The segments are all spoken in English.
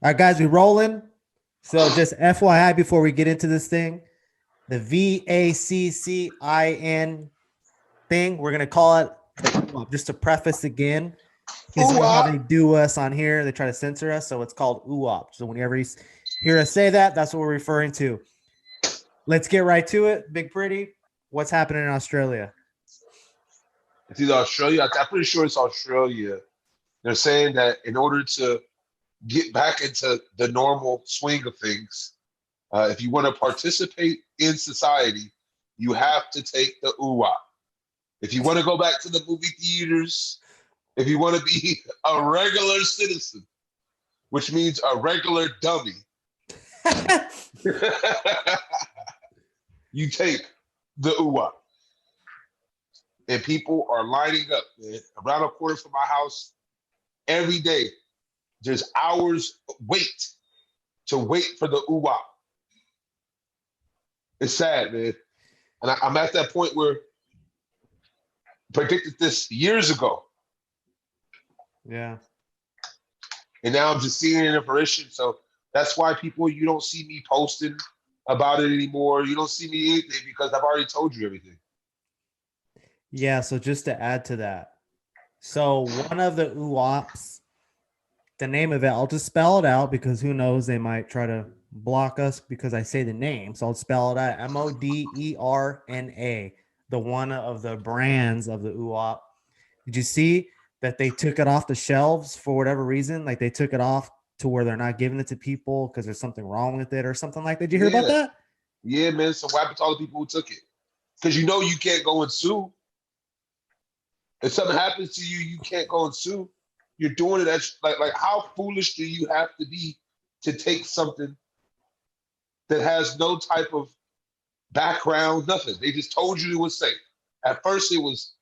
All right, guys, we rolling. So just FYI before we get into this thing, the VACCIN thing, we're gonna call it the UWAP. Just to preface again, because you Ooh, know how they do us on here, they try to censor us, so it's called UWAP. So whenever you hear us say that, that's what we're referring to. Let's get right to it. Big Pretty, what's happening in Australia? it's either Australia. I'm pretty sure it's Australia. They're saying that in order to get back into the normal swing of things, if you want to participate in society, you have to take the UWA. If you want to go back to the movie theaters, if you want to be a regular citizen, which means a regular dummy, you take the UWA. And people are lining up, man, around the corner from my house every day. There's hours wait for the UWA. It's sad, man. And I'm at that point where I predicted this years ago, Yeah. and now I'm just seeing it in fruition. So that's why people, you don't see me posting about it anymore. You don't see me anything because I've already told you everything. Yeah, so just to add to that. So one of the UWAPs, the name of it, I'll just spell it out because who knows, they might try to block us because I say the name. So I'll spell it out Moderna, the one of the brands of the UWAP. Did you see that they took it off the shelves for whatever reason? Like they took it off to where they're not giving it to people because there's something wrong with it or something like that. Did you hear about Yeah, that? yeah, man. So what happened to all the people who took it? Because you know you can't go and sue. If something happens to you, you can't go and sue. You're doing it as like how foolish do you have to be to take something that has no type of background, nothing. They just told you it was safe. At first, it was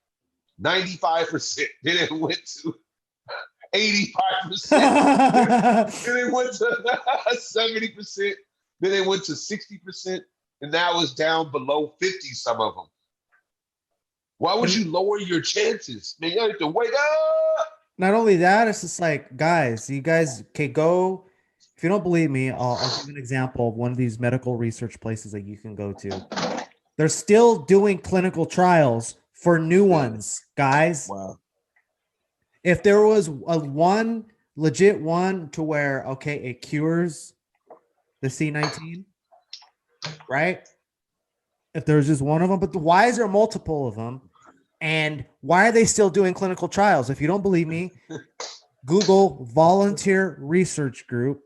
95%. Then it went to 85%. Then it went to 70%. Then it went to 60%. And now it's down below 50, some of them. Why would And you lower your chances? Man, you have to wake up. not only that, it's just like, guys, you guys can go. If you don't believe me, I'll give an example of one of these medical research places that you can go to. They're still doing clinical trials for new Man, ones, guys. wow. If there was a one legit one to where, okay, it cures the C19, right? If there's just one of them, but why is there multiple of them? And why are they still doing clinical trials? If you don't believe me, Google Volunteer Research Group.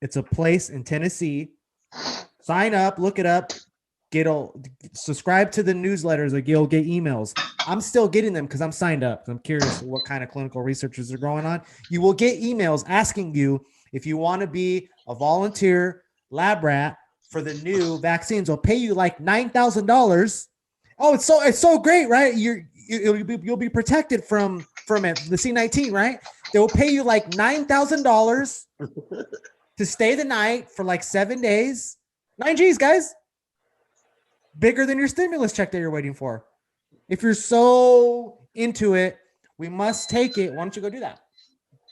It's a place in Tennessee. Sign up, look it up, get subscribe to the newsletters, like you'll get emails. I'm still getting them because I'm signed up. I'm curious what kind of clinical researches are going on. You will get emails asking you if you want to be a volunteer lab rat for the new vaccines. They'll pay you like $9,000. Oh, it's so great, right? You'll be protected from it, the C19, right? They will pay you like $9,000 to stay the night for like 7 days. 9 G's, guys, bigger than your stimulus check that you're waiting for. If you're so into it, we must take it. Why don't you go do that?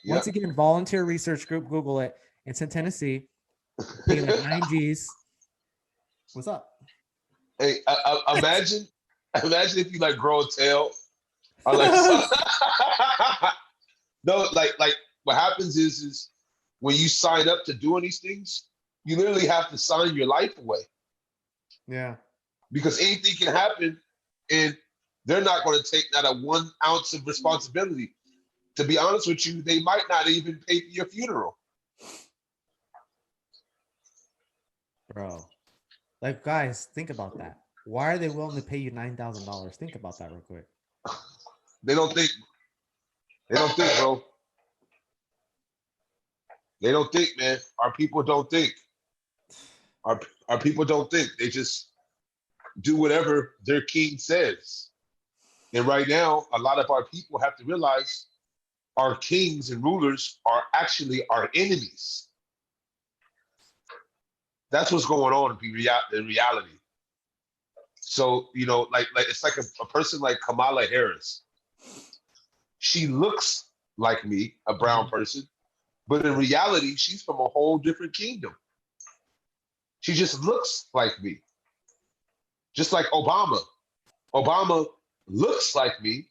Yep. Once again, volunteer research group, Google it. It's in Tennessee. Pay like 9 G's. What's up? Hey, imagine if you like grow a tail or like so, no, like what happens is when you sign up to doing these things, you literally have to sign your life away Yeah. because anything can happen, and they're not going to take not a 1 ounce of responsibility. To be honest with you, they might not even pay for your funeral. Bro. Like, guys, think about that. Why are they willing to pay you $9,000? Think about that real quick. They don't think. They don't think, bro. They don't think, man. Our people don't think. Our our people don't think. They just do whatever their king says. And right now, a lot of our people have to realize our kings and rulers are actually our enemies. That's what's going on in reality. So, like it's like a person like Kamala Harris. She looks like me, a brown Mhm. person, But in reality, she's from a whole different kingdom. She just looks like me. Just like Obama. Obama looks like me,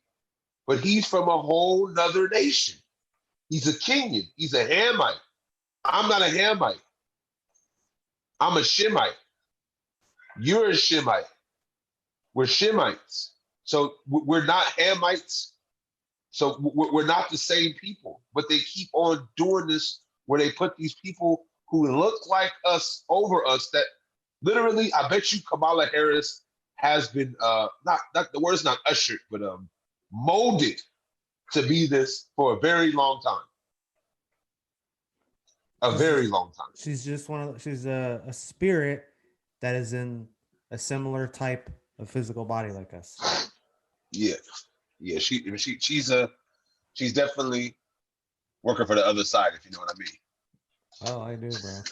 but he's from a whole nother nation. He's a Kenyan. He's a Hamite. I'm not a Hamite. I'm a Shemite. You're a Shemite. We're Shemites. So we're not Hamites. So we're not the same people. But they keep on doing this where they put these people who look like us over us that literally, I bet you Kamala Harris has been not the word is not ushered, but molded to be this for a very long time. A very long time. She's just she's a spirit that is in a similar type of physical body like us. Yeah. Yeah, she's definitely working for the other side, if you know what I mean. Oh, I do, bro.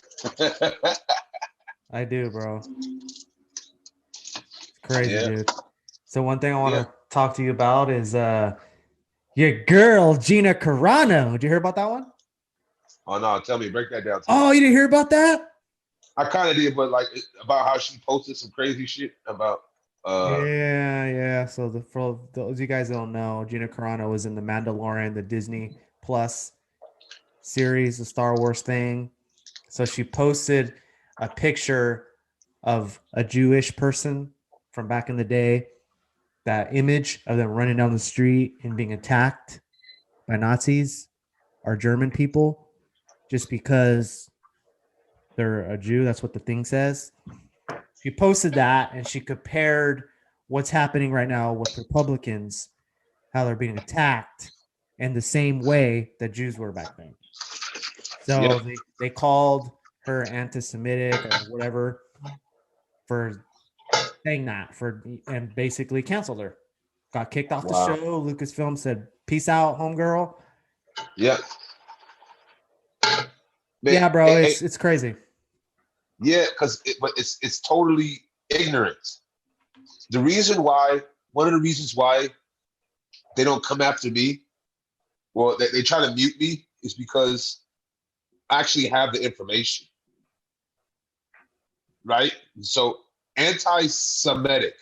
I do, bro. It's crazy, Yeah. dude. So one thing I want to talk to you about is your girl Gina Carano. Did you hear about that one? Oh no, tell me, break that down. Oh, you didn't hear about that? I kind of did, but like about how she posted some crazy shit about. Yeah. So for those of you guys that don't know, Gina Carano was in the Mandalorian, the Disney Plus series, the Star Wars thing. So she posted a picture of a Jewish person from back in the day, that image of them running down the street and being attacked by Nazis or German people just because they're a Jew. That's what the thing says. She posted that and she compared what's happening right now with Republicans, how they're being attacked in the same way that Jews were back then. So they called her anti-Semitic or whatever for saying that, and basically canceled her. Got kicked off the show. Lucasfilm said, "Peace out, homegirl." Yep. Yeah, bro, it's crazy. Yeah, because it's totally ignorant. One of the reasons why they don't come after me, well, they try to mute me, is because I actually have the information, right? So anti-Semitic,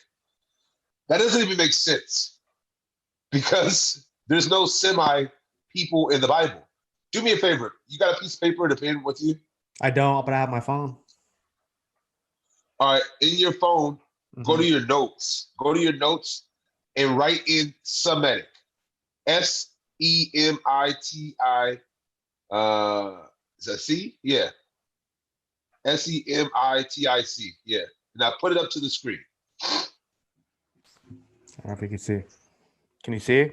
that doesn't even make sense because there's no semi people in the Bible. Do me a favor. You got a piece of paper and a pen with you? I don't, but I have my phone. All right, in your phone, go to your notes. Go to your notes and write in Semitic. S-E-M-I-T-I. Is that C? Yeah. S-E-M-I-T-I-C. Yeah. Now put it up to the screen. I don't know if you can see. Can you see?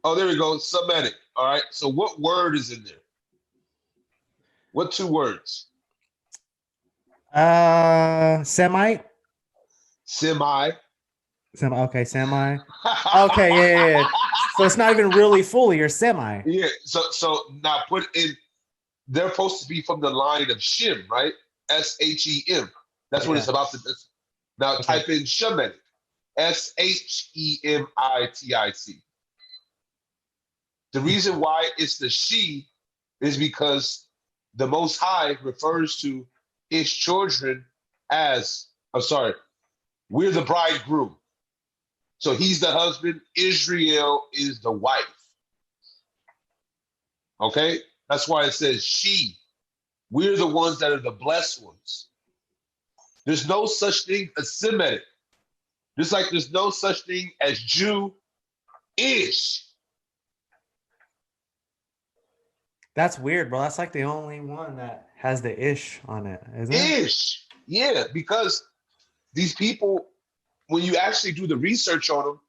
Oh, there we go. Semitic. All right. So what word is in there? What two words? Semite. Semi. Okay, semi. Okay, yeah. So it's not even really fully. You're semi. Yeah. So now put in. They're supposed to be from the line of Shem, right? S-H-E-M. That's what it's about to. Now type in Shemitic. S-H-E-M-I-T-I-C. The reason why it's the she is because the Most High refers to his children as, we're the bridegroom. So he's the husband, Israel is the wife. Okay? That's why it says she. We're the ones that are the blessed ones. There's no such thing as Semitic. Just like there's no such thing as Jew-ish. That's weird, bro. That's like the only one that has the ish on it, isn't it? Ish. Yeah, because these people, when you actually do the research on them,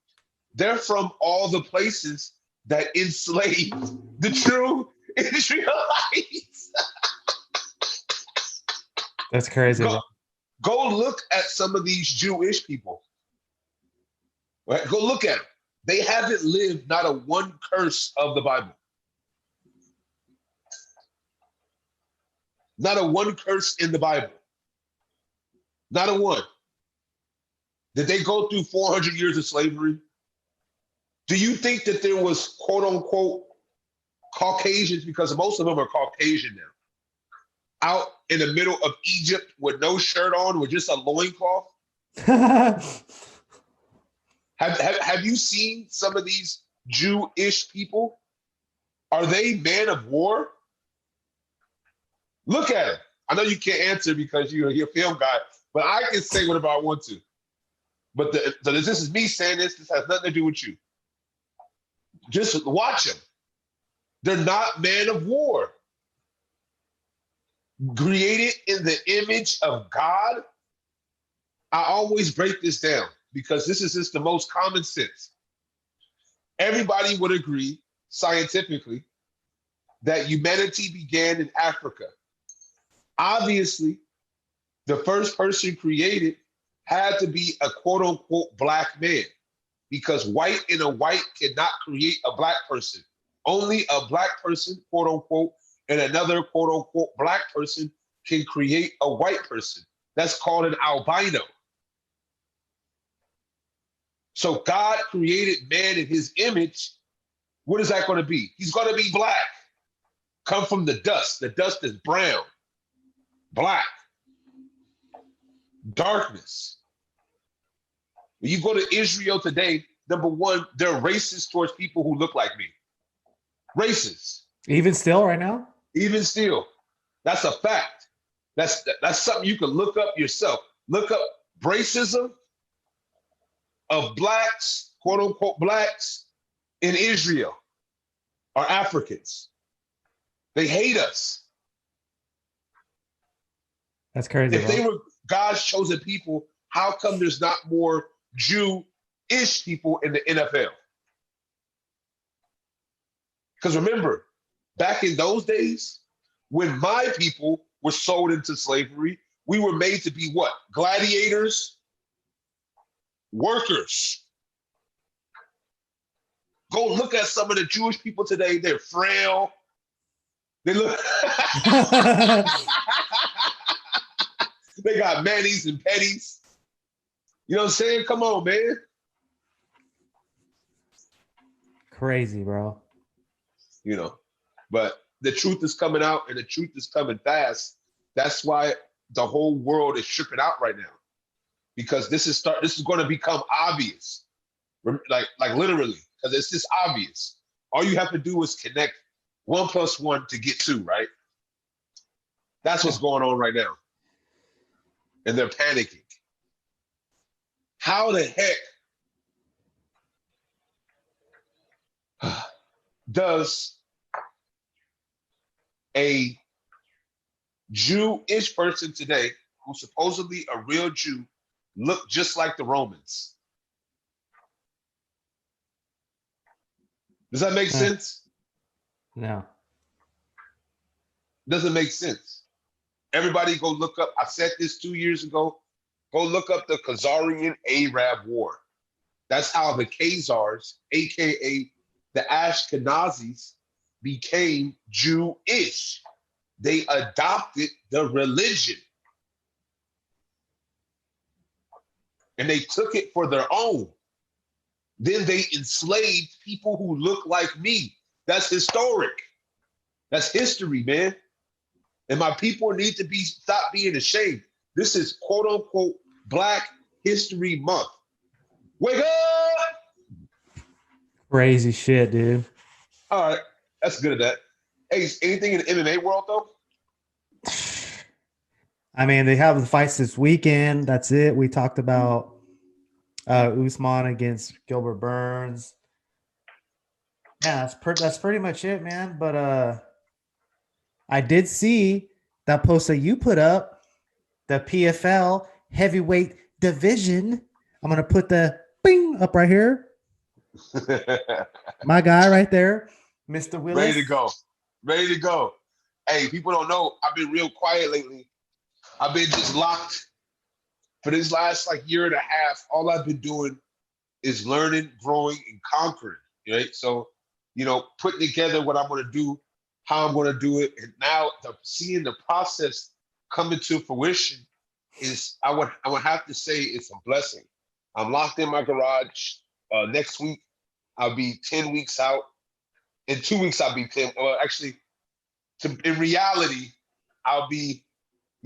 they're from all the places that enslaved the true Israelites. That's crazy. Go look at some of these Jewish people. Right? Go look at them. They haven't lived not a one curse of the Bible. Not a one curse in the Bible. Not a one. Did they go through 400 years of slavery? Do you think that there was, quote unquote, Caucasians, because most of them are Caucasian now, out in the middle of Egypt with no shirt on, with just a loincloth. Have you seen some of these Jewish people? Are they men of war? Look at them. I know you can't answer because you're a film guy, but I can say whatever I want to. But so this is me saying this. This has nothing to do with you. Just watch them. They're not men of war. Created in the image of God. I always break this down because this is just the most common sense. Everybody would agree scientifically that humanity began in Africa. Obviously, the first person created had to be a quote unquote black man, because white and a white cannot create a black person. Only a black person, quote unquote, and another quote unquote black person can create a white person. That's called an albino. So God created man in his image. What is that going to be? He's going to be black. Come from the dust. The dust is brown, black, darkness. When you go to Israel today, number one, they're racist towards people who look like me. Racist. Even still, right now? Even still. That's a fact. That's something you can look up yourself. Look up racism of blacks, quote unquote blacks, in Israel are Africans. They hate us. That's crazy. If they were God's chosen people, how come there's not more Jew-ish people in the NFL? Because remember, back in those days, when my people were sold into slavery, we were made to be what? Gladiators, workers. Go look at some of the Jewish people today. They're frail. They look. They got manis and petties. You know what I'm saying? Come on, man. Crazy, bro. You know, but the truth is coming out, and the truth is coming fast. That's why the whole world is tripping out right now, because this is going to become obvious, like literally, because it's just obvious. All you have to do is connect 1 + 1 to get 2, right? That's what's going on right now, and they're panicking. How the heck does a Jewish person today, who's supposedly a real Jew, look just like the Romans? Does that make sense? No. Doesn't make sense. Everybody go look up. I said this 2 years ago. Go look up the Khazarian Arab War. That's how the Khazars, aka the Ashkenazis, became Jewish. They adopted the religion. And they took it for their own. Then they enslaved people who look like me. That's historic. That's history, man. And my people need to stop being ashamed. This is quote unquote Black History Month. Wake up! Crazy shit, dude. All right, that's good at that. Hey, anything in the MMA world though? I mean, they have the fights this weekend. That's it. We talked about Usman against Gilbert Burns. Yeah, that's pretty much it, man. But I did see that post that you put up, the PFL heavyweight division. I'm gonna put the bing up right here. My guy right there, Mr. Willis. Ready to go. Ready to go. Hey, people don't know, I've been real quiet lately. I've been just locked for this last year and a half. All I've been doing is learning, growing, and conquering. Right? So, putting together what I'm going to do, how I'm going to do it, and now seeing the process coming to fruition is, I would have to say, it's a blessing. I'm locked in my garage. Next week, I'll be 10 weeks out. in 2 weeks I'll be 10. Well, actually, in reality, I'll be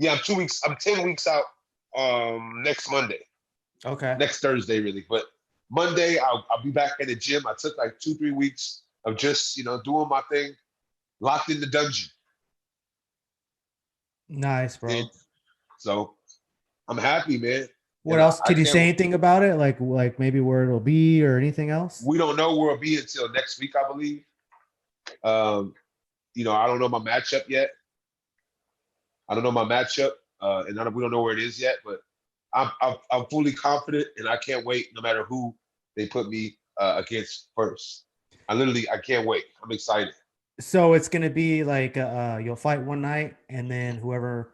I'm 2 weeks. I'm 10 weeks out. Next Monday, Okay. next Thursday, really. But Monday, I'll be back at the gym. I took like 2-3 weeks of just doing my thing, locked in the dungeon. Nice, bro. And so I'm happy, man. What And else? I Can you can't. say anything about it? Like maybe where it'll be or anything else? We don't know where it'll be until next week, I believe. I don't know my matchup yet. I don't know my matchup, and we don't know where it is yet. But I'm fully confident, and I can't wait. No matter who they put me against first, I can't wait. I'm excited. So it's gonna be like you'll fight one night, and then whoever,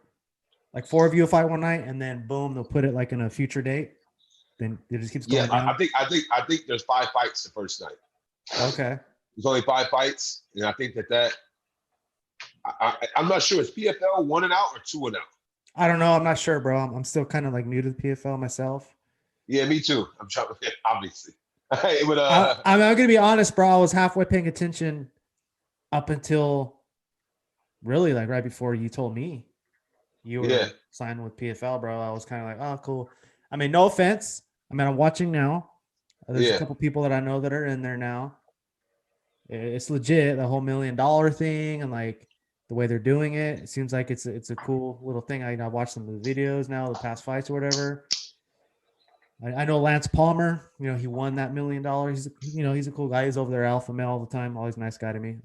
like 4 of you will fight one night, and then boom, they'll put it like in a future date. Then it just keeps Yeah, going down. I think there's 5 fights the first night. Okay. There's only 5 fights, and I think that I'm not sure. Is PFL 1 and out or 2 and out? I don't know. I'm not sure, bro. I'm still kind of like new to the PFL myself. Yeah, me too. I'm trying to obviously. But I'm gonna be honest, bro. I was halfway paying attention up until really like right before you told me you were signed with PFL, bro. I was kind of like, oh, cool. I mean, no offense. I mean, I'm watching now. There's a couple people that I know that are in there now. It's legit, the whole $1 million thing, and like the way they're doing it. It seems like it's a cool little thing. I watched some of the videos now, the past fights or whatever. I know Lance Palmer. He won that $1 million. He's a cool guy. He's over there, alpha male all the time. Always a nice guy to me.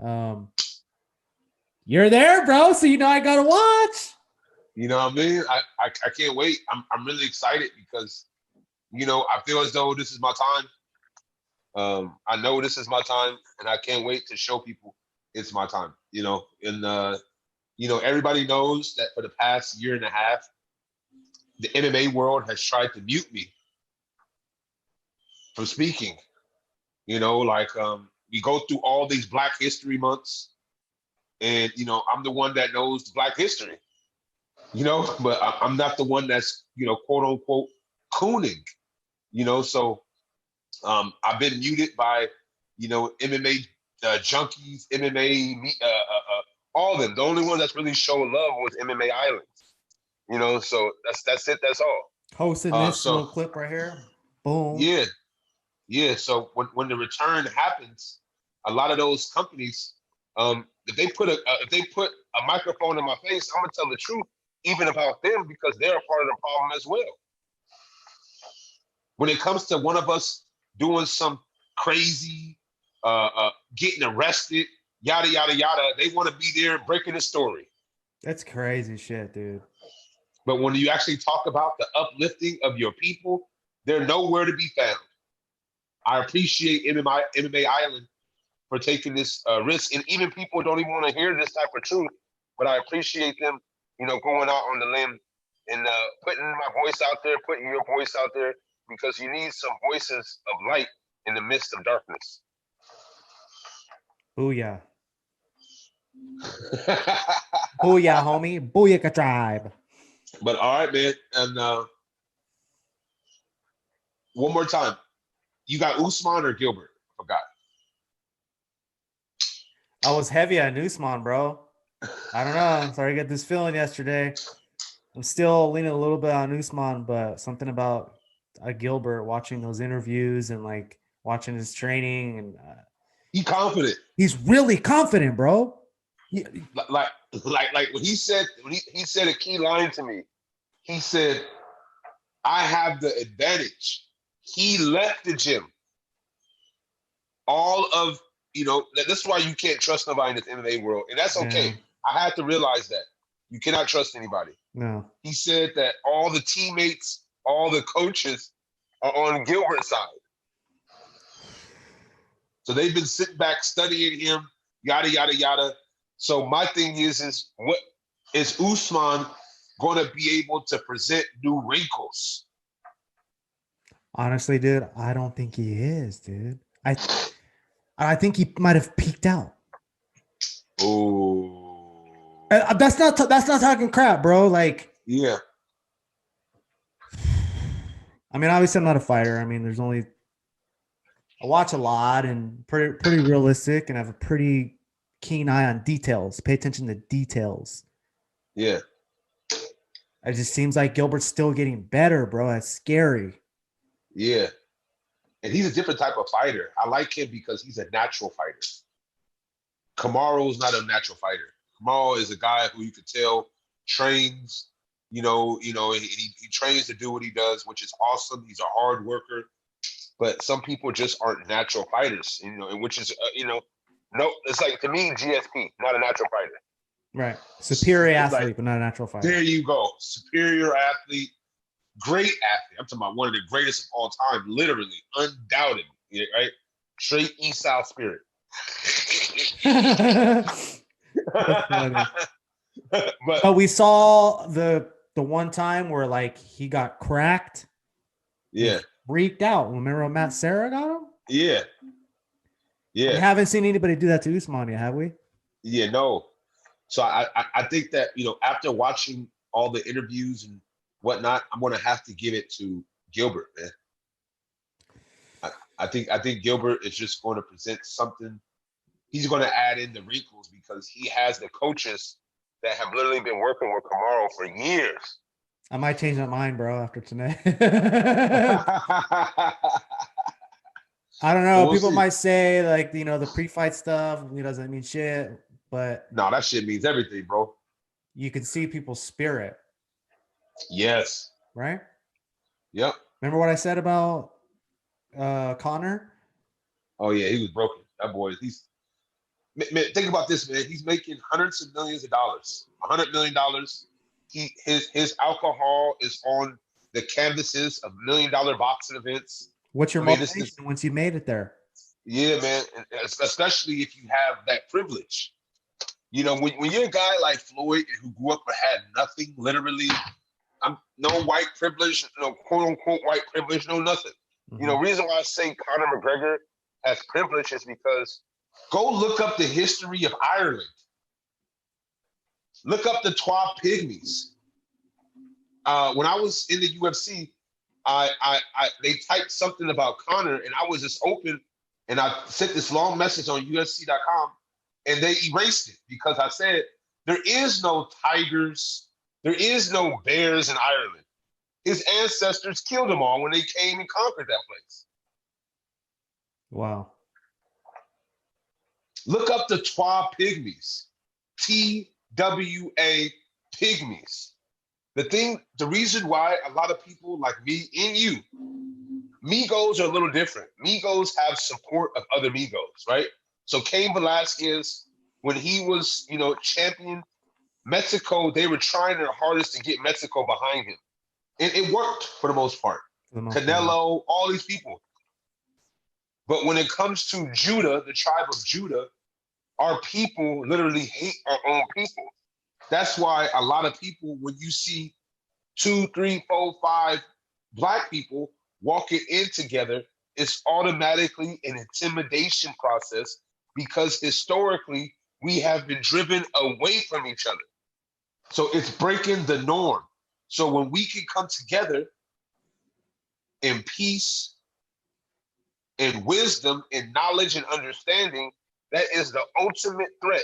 You're there, bro. So I gotta watch. You know what I mean? I can't wait. I'm really excited because I feel as though this is my time. I know this is my time, and I can't wait to show people it's my time. Everybody knows that for the past year and a half, the MMA world has tried to mute me from speaking. We go through all these Black History months, and I'm the one that knows Black history. But I'm not the one that's quote unquote cooning. So I've been muted by MMA junkies, MMA all of them. The only one that's really showing love was MMA Island. So that's it. That's all. Posted this little clip right here. Boom. Yeah. So when the return happens, a lot of those companies, if they put a microphone in my face, I'm gonna tell the truth, even about them, because they're a part of the problem as well. When it comes to one of us doing some crazy, getting arrested, yada yada yada, they want to be there breaking the story. That's crazy shit, dude. But when you actually talk about the uplifting of your people, they're nowhere to be found. I appreciate MMA Island for taking this risk, and even people don't even want to hear this type of truth. But I appreciate them, going out on the limb and putting my voice out there, putting your voice out there, because you need some voices of light in the midst of darkness. Booyah. Booyah, homie. Booyaka tribe. But all right, man. And one more time. You got Usman or Gilbert? I forgot. I was heavy on Usman, bro. I don't know. I'm sorry, I got this feeling yesterday. I'm still leaning a little bit on Usman, but something about Gilbert, watching those interviews and like watching his training, and he's confident. He's really confident, bro. Like when he said a key line to me. He said, "I have the advantage." He left the gym. All of that's why you can't trust nobody in this MMA world, and that's okay. Yeah. I had to realize that you cannot trust anybody. No. He said that all the teammates, all the coaches are on Gilbert's side. So they've been sitting back studying him, yada, yada, yada. So my thing is what is Usman going to be able to present new wrinkles? Honestly, dude, I don't think he is, dude. I think he might have peaked out. Oh. That's not talking crap, bro. Like, yeah. I mean, obviously, I'm not a fighter. I mean, there's only I watch a lot and pretty realistic, and have a pretty keen eye on details. Pay attention to details. Yeah, It just seems like Gilbert's still getting better, bro. That's scary. yeah. And he's a different type of fighter. I like him because he's a natural fighter. Kamaru's not a natural fighter. Kamaru is a guy who you could tell trains, he trains to do what he does, which is awesome. He's a hard worker. But some people just aren't natural fighters, and which is, no, it's like, to me, GSP, not a natural fighter. Right. Superior athlete, Like, but not a natural fighter. there you go. Superior athlete, great athlete. I'm talking about one of the greatest of all time, literally, undoubtedly, right? Straight East South spirit. But we saw the one time where like he got cracked. Yeah. Freaked out. Remember when Matt Serra got him? Yeah. We Yeah. haven't seen anybody do that to Usman yet, have we? Yeah, no. So I think that, after watching all the interviews and whatnot, I'm gonna have to give it to Gilbert, man. I think Gilbert is just going to present something. He's going to add in the wrinkles because he has the coaches that have literally been working with Kamaru for years. I might change my mind, bro, after tonight. I don't know. We'll People see. might say like, the pre-fight stuff, it doesn't mean shit, but No, that shit means everything, bro. you can see people's spirit, Yes. right? Yep. Remember what I said about Connor? Oh yeah, he was broken. That boy, man, think about this, man. He's making hundreds of millions of dollars. $100 million. His alcohol is on the canvases of $1 million boxing events. What's your motivation once you made it there? Yeah, man. Especially if you have that privilege. When you're a guy like Floyd who grew up and had nothing, literally, no white privilege, no quote unquote white privilege, no nothing. Mm-hmm. Reason why I say Conor McGregor has privilege is because go look up the history of Ireland. Look up the Twa Pygmies. When I was in the UFC, they typed something about Conor, and I was just open, and I sent this long message on UFC.com, and they erased it because I said there is no tigers, there is no bears in Ireland. His ancestors killed them all when they came and conquered that place. Wow. Look up the Twa Pygmies. TWA Pygmies. The reason why a lot of people like me and you, Migos are a little different. Migos have support of other Migos, right? So Cain Velasquez, when he was, champion, Mexico, they were trying their hardest to get Mexico behind him. And it worked for the most part. Canelo, all these people. But when it comes to Judah, the tribe of Judah, our people literally hate our own people. That's why a lot of people, when you see 2, 3, 4, 5 Black people walking in together, it's automatically an intimidation process because historically we have been driven away from each other. So it's breaking the norm. So when we can come together in peace, in wisdom, in knowledge and understanding, that is the ultimate threat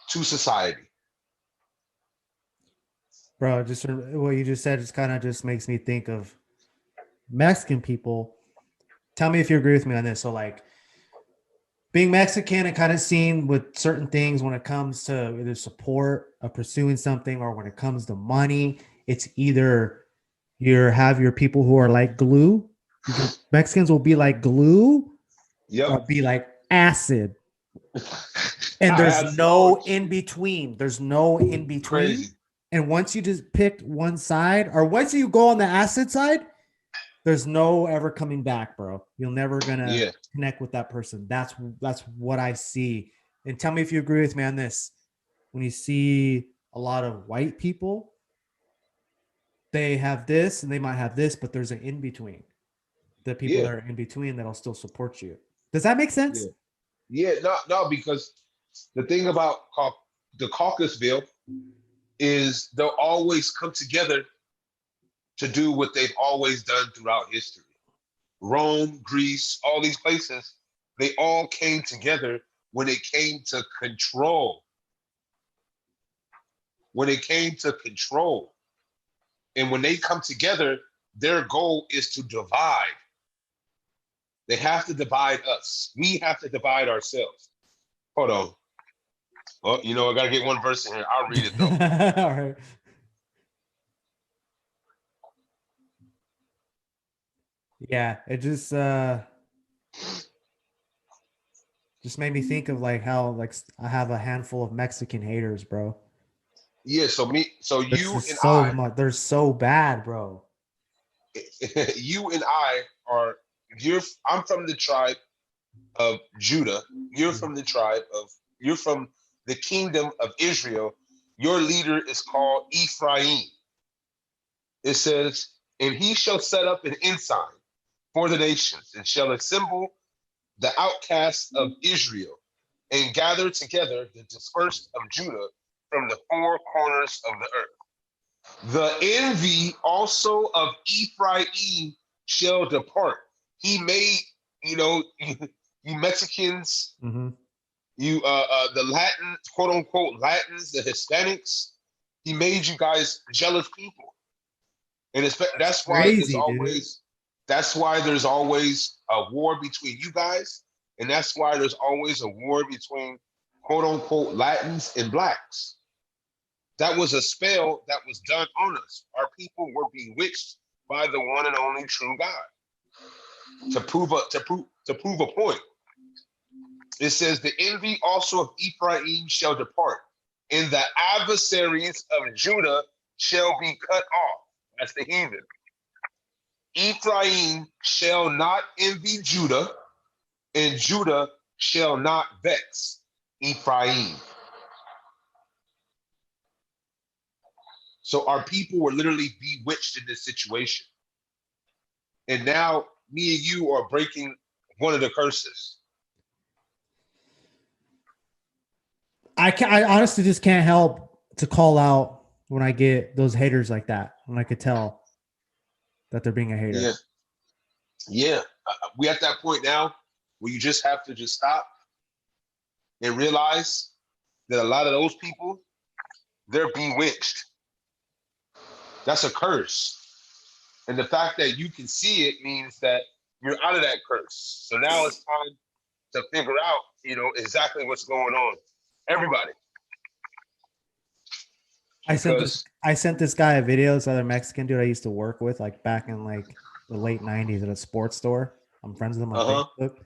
to society. Bro, just what you just said just kind of just makes me think of Mexican people. Tell me if you agree with me on this. So like being Mexican and kind of seeing with certain things when it comes to either support of pursuing something or when it comes to money, it's either you have your people who are like glue. Mexicans will be like glue, or be like acid. And there's no in between. There's no in between. Crazy. And once you just picked one side, or once you go on the acid side, there's no ever coming back, bro. You're never gonna connect with that person. That's what I see. And tell me if you agree with me on this. When you see a lot of white people, they have this and they might have this, but there's an in between. The people that are in between that'll still support you. Does that make sense? Yeah, no, because the thing about the Caucusville is they'll always come together to do what they've always done throughout history. Rome, Greece, all these places, they all came together when it came to control. When it came to control. And when they come together, their goal is to divide. They have to divide us. We have to divide ourselves. Hold on. Oh, you know, I got to get one verse in here. I'll read it though. All right. Yeah, it just made me think of like how like I have a handful of Mexican haters, bro. Yeah, so There's you just and so much. They're so bad, bro. you and I are I'm from the tribe of Judah. You're from the tribe of you're from the kingdom of Israel. Your leader is called Ephraim. It says, and he shall set up an ensign for the nations and shall assemble the outcasts of Israel and gather together the dispersed of Judah from the four corners of the earth. The envy also of Ephraim shall depart. He made, you know, you Mexicans, you the Latin, quote unquote Latins, the Hispanics, he made you guys jealous people. And that's why there's always a war between you guys, and that's why there's always a war between quote unquote Latins and blacks. That was a spell that was done on us. Our people were bewitched by the one and only true God to prove a point. It says, the envy also of Ephraim shall depart, and the adversaries of Judah shall be cut off. That's the heathen. Ephraim shall not envy Judah, and Judah shall not vex Ephraim. So our people were literally bewitched in this situation. And now me and you are breaking one of the curses. I honestly just can't help to call out when I get those haters like that, when I could tell that they're being a hater. Yeah. We at that point now where you just have to just stop and realize that a lot of those people, they're bewitched. That's a curse. And the fact that you can see it means that you're out of that curse. So now it's time to figure out, you know, exactly what's going on. Everybody. I sent this guy a video, this other Mexican dude I used to work with, like back in like the late 90s at a sports store. I'm friends with him on Facebook.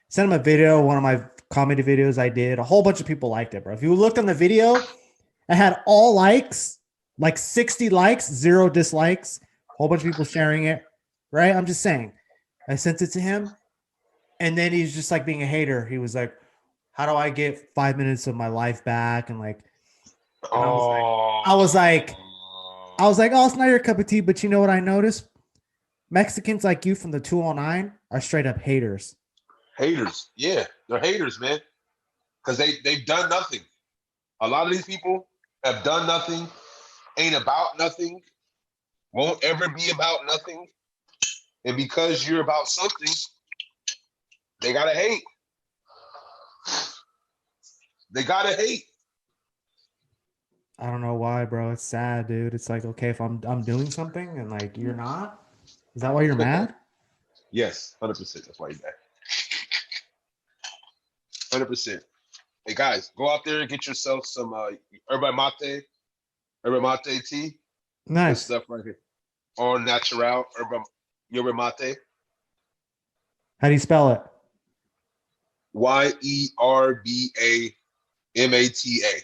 Sent him a video, one of my comedy videos I did. A whole bunch of people liked it, bro. If you looked on the video, it had all likes, like 60 likes, 0 dislikes, a whole bunch of people sharing it, right? I'm just saying. I sent it to him, and then he's just like being a hater. He was like, how do I get 5 minutes of my life back? And like, I was like, oh, it's not your cup of tea, but you know what I noticed? Mexicans like you from the 209 are straight up haters. Haters. Yeah, they're haters, man. Because they've done nothing. A lot of these people have done nothing, ain't about nothing, won't ever be about nothing. And because you're about something, they gotta hate. They gotta hate. I don't know why, bro. It's sad, dude. It's like, okay, if I'm doing something and like you're not, is that why you're mad? Yes, 100%. That's why you're mad. 100%. Hey guys, go out there and get yourself some yerba mate tea. Nice this stuff right here. All natural yerba mate. How do you spell it? YERBAMATA.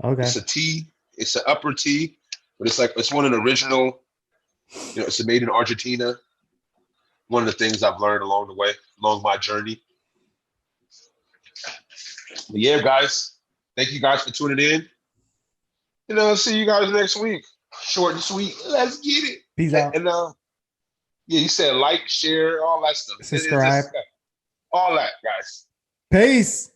Okay. It's a tea. It's an upper tea, but it's one of the original. You know, it's made in Argentina. One of the things I've learned along the way, along my journey. But yeah, guys, thank you guys for tuning in. You know, see you guys next week. Short and sweet. Let's get it. Peace out. And yeah, you said like, share, all that stuff. Subscribe. All that, guys. Peace.